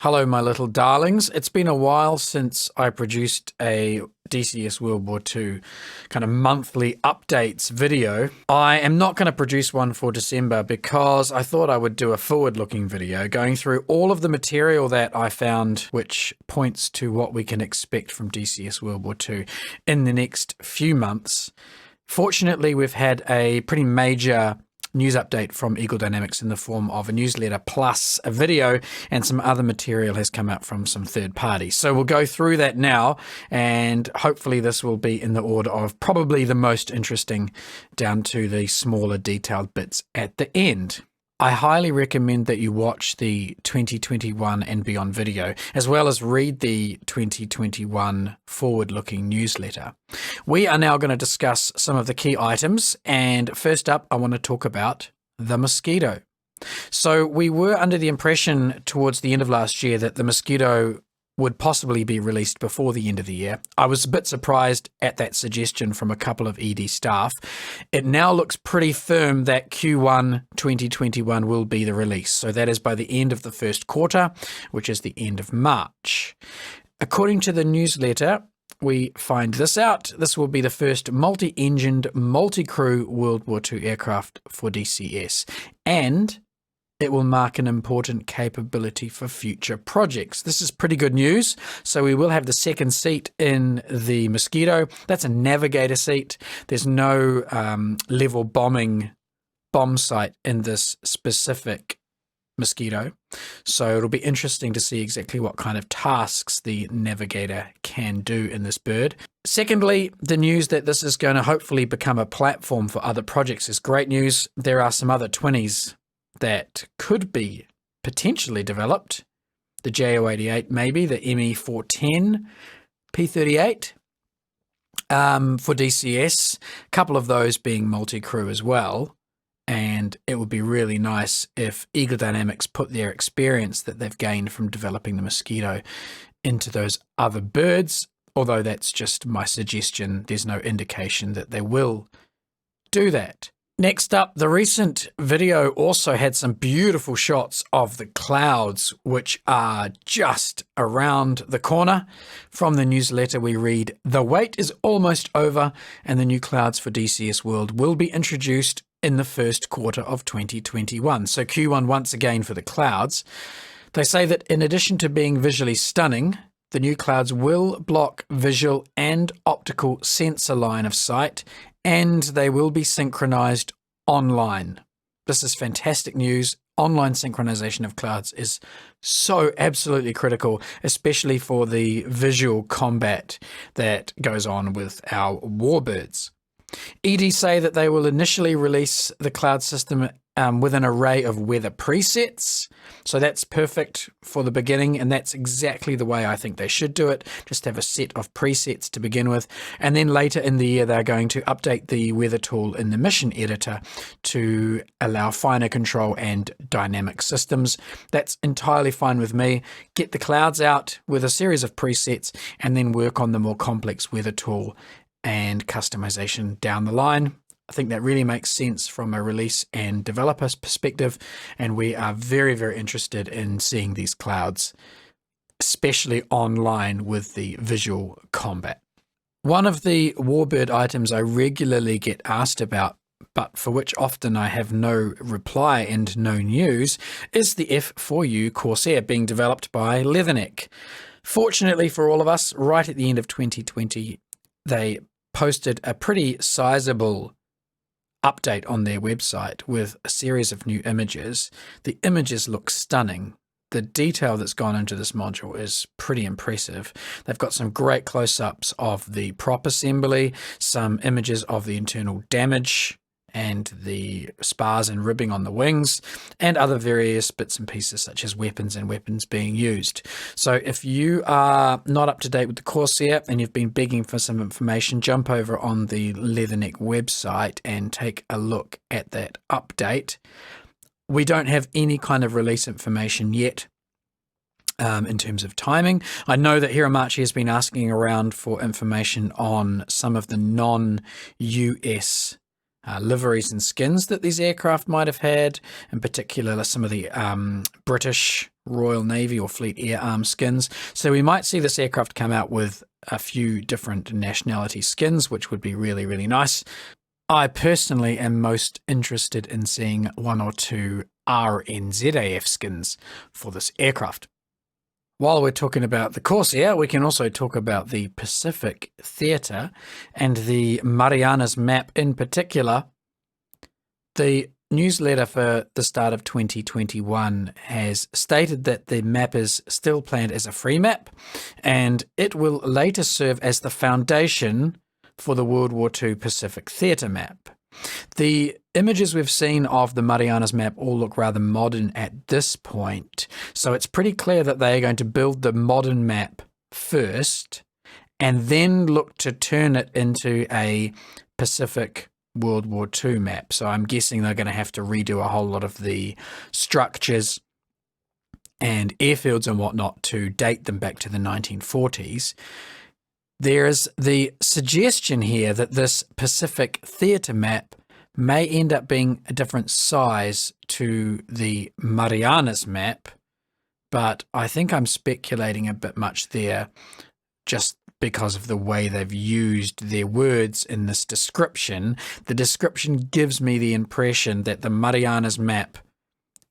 Hello, my little darlings. It's been a while since I produced a DCS WW2 kind of monthly updates video. I am not going to produce one for December because I thought I would do a forward-looking video going through all of the material that I found which points to what we can expect from DCS WW2 in the next few months. Fortunately, we've had a pretty major news update from Eagle Dynamics in the form of a newsletter plus a video, and some other material has come out from some third parties. So we'll go through that now, and hopefully this will be in the order of probably the most interesting down to the smaller detailed bits at the end. I highly recommend that you watch the 2021 and beyond video, as well as read the 2021 forward-looking newsletter. We are now going to discuss some of the key items, and first up, I want to talk about the Mosquito. So we were under the impression towards the end of last year that the Mosquito would possibly be released before the end of the year. I was a bit surprised at that suggestion from a couple of ED staff. It now looks pretty firm that Q1 2021 will be the release. So that is by the end of the first quarter, which is the end of March. According to the newsletter, we find this out. This will be the first multi-engined, multi-crew World War II aircraft for DCS. And it will mark an important capability for future projects. This is pretty good news. So we will have the second seat in the Mosquito. That's a navigator seat. There's no level bomb sight in this specific Mosquito. So it'll be interesting to see exactly what kind of tasks the navigator can do in this bird. Secondly, the news that this is going to hopefully become a platform for other projects is great news. There are some other 20s that could be potentially developed. The JO88 maybe, the ME410, P38 for DCS, a couple of those being multi-crew as well. And it would be really nice if Eagle Dynamics put their experience that they've gained from developing the Mosquito into those other birds, although that's just my suggestion. There's no indication that they will do that. Next up, the recent video also had some beautiful shots of the clouds, which are just around the corner. From the newsletter, we read, "The wait is almost over, and the new clouds for DCS World will be introduced in the first quarter of 2021. So Q1 once again for the clouds. They say that in addition to being visually stunning, the new clouds will block visual and optical sensor line of sight, and they will be synchronized online. This is fantastic news. Online synchronization of clouds is so absolutely critical, especially for the visual combat that goes on with our warbirds. ED say that they will initially release the cloud system with an array of weather presets. So that's perfect for the beginning, and that's exactly the way I think they should do it. Just have a set of presets to begin with. And then later in the year, they're going to update the weather tool in the mission editor to allow finer control and dynamic systems. That's entirely fine with me. Get the clouds out with a series of presets and then work on the more complex weather tool and customization down the line. I think that really makes sense from a release and developer's perspective, and we are very, very interested in seeing these clouds, especially online with the visual combat. One of the warbird items I regularly get asked about, but for which often I have no reply and no news, is the F4U Corsair being developed by Leatherneck. Fortunately for all of us, right at the end of 2020, they posted a pretty sizable update on their website with a series of new images. The images look stunning. The detail that's gone into this module is pretty impressive. They've got some great close-ups of the prop assembly, some images of the internal damage and the spars and ribbing on the wings, and other various bits and pieces such as weapons and weapons being used. So if you are not up to date with the Corsair and you've been begging for some information, jump over on the Leatherneck website and take a look at that update. We don't have any kind of release information yet. In terms of timing, I know that Hiramachi has been asking around for information on some of the non-US liveries and skins that these aircraft might have had, in particular some of the British Royal Navy or Fleet Air Arm skins. So we might see this aircraft come out with a few different nationality skins, which would be really, really nice. I personally am most interested in seeing 1 or 2 RNZAF skins for this aircraft. While we're talking about the Corsair, we can also talk about the Pacific Theatre and the Marianas map in particular. The newsletter for the start of 2021 has stated that the map is still planned as a free map, and it will later serve as the foundation for the World War II Pacific Theatre map. The images we've seen of the Marianas map all look rather modern at this point, so it's pretty clear that they are going to build the modern map first and then look to turn it into a Pacific World War II map. So I'm guessing they're going to have to redo a whole lot of the structures and airfields and whatnot to date them back to the 1940s. There is the suggestion here that this Pacific Theatre map may end up being a different size to the Marianas map, but I think I'm speculating a bit much there just because of the way they've used their words in this description. The description gives me the impression that the Marianas map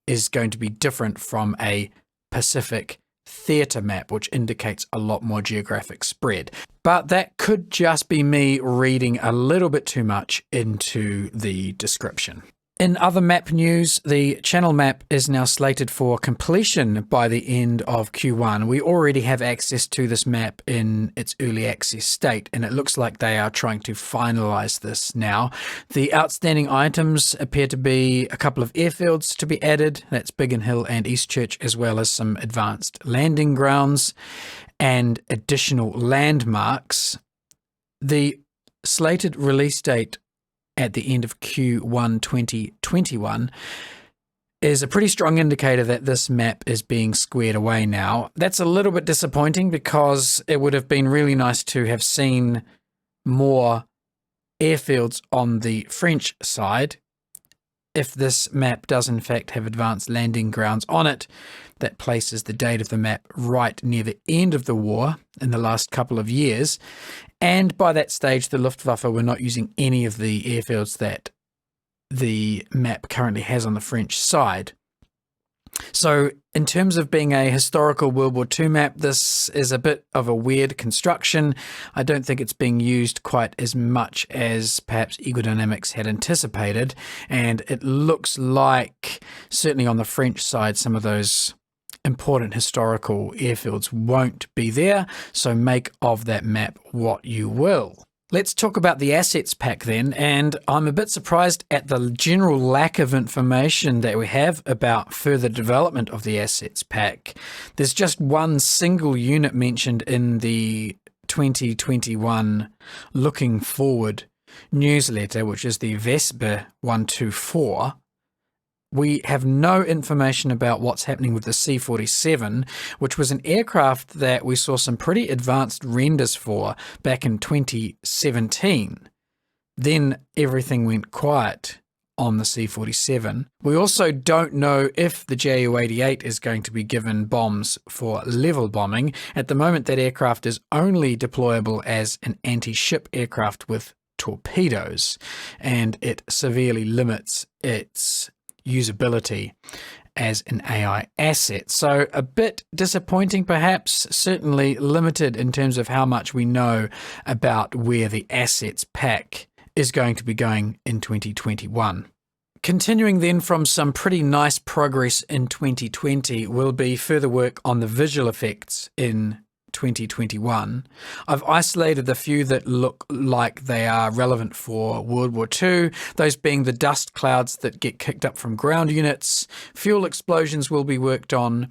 is going to be different from a Pacific Theatre map, which indicates a lot more geographic spread. But that could just be me reading a little bit too much into the description. In other map news, the channel map is now slated for completion by the end of Q1. We already have access to this map in its early access state, and it looks like they are trying to finalize this now. The outstanding items appear to be a couple of airfields to be added. That's Biggin Hill and Eastchurch, as well as some advanced landing grounds and additional landmarks. The slated release date at the end of Q1 2021 is a pretty strong indicator that this map is being squared away now. That's a little bit disappointing because it would have been really nice to have seen more airfields on the French side. If this map does in fact have advanced landing grounds on it, that places the date of the map right near the end of the war in the last couple of years. And by that stage, the Luftwaffe were not using any of the airfields that the map currently has on the French side. So in terms of being a historical World War II map, this is a bit of a weird construction. I don't think it's being used quite as much as perhaps Egodynamics had anticipated. And it looks like, certainly on the French side, some of those important historical airfields won't be there. So make of that map what you will. Let's talk about the assets pack then, and I'm a bit surprised at the general lack of information that we have about further development of the assets pack. There's just one single unit mentioned in the 2021 Looking Forward newsletter, which is the Vesper 124. We have no information about what's happening with the C-47, which was an aircraft that we saw some pretty advanced renders for back in 2017. Then everything went quiet on the C-47. We also don't know if the Ju-88 is going to be given bombs for level bombing. At the moment, that aircraft is only deployable as an anti-ship aircraft with torpedoes, and it severely limits its usability as an AI asset. So a bit disappointing perhaps, certainly limited in terms of how much we know about where the assets pack is going to be going in 2021. Continuing then from some pretty nice progress in 2020 will be further work on the visual effects in 2021. I've isolated the few that look like they are relevant for World War II, those being the dust clouds that get kicked up from ground units. Fuel explosions will be worked on,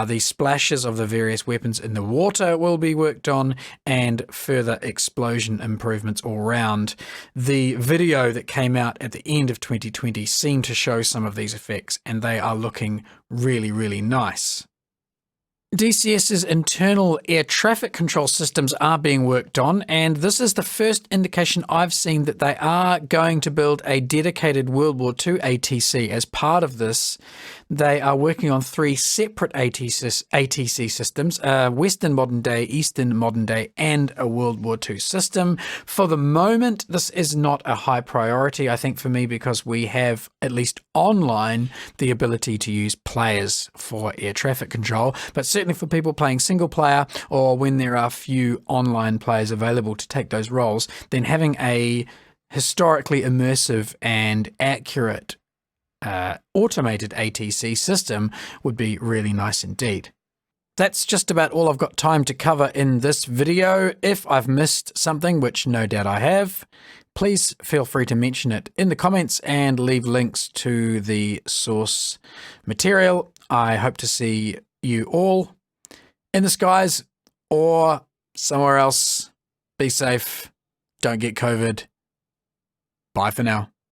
the splashes of the various weapons in the water will be worked on, and further explosion improvements all round. The video that came out at the end of 2020 seemed to show some of these effects, and they are looking really, really nice. DCS's internal air traffic control systems are being worked on, and this is the first indication I've seen that they are going to build a dedicated World War II ATC. As part of this, they are working on 3 separate ATC systems, a Western modern day, Eastern modern day, and a World War II system. For the moment, this is not a high priority, I think, for me, because we have, at least online, the ability to use players for air traffic control, but certainly for people playing single player or when there are few online players available to take those roles, then having a historically immersive and accurate automated ATC system would be really nice indeed. That's just about all I've got time to cover in this video. If I've missed something, which no doubt I have, please feel free to mention it in the comments and leave links to the source material. I hope to see you all in the skies or somewhere else. Be safe. Don't get COVID. Bye for now.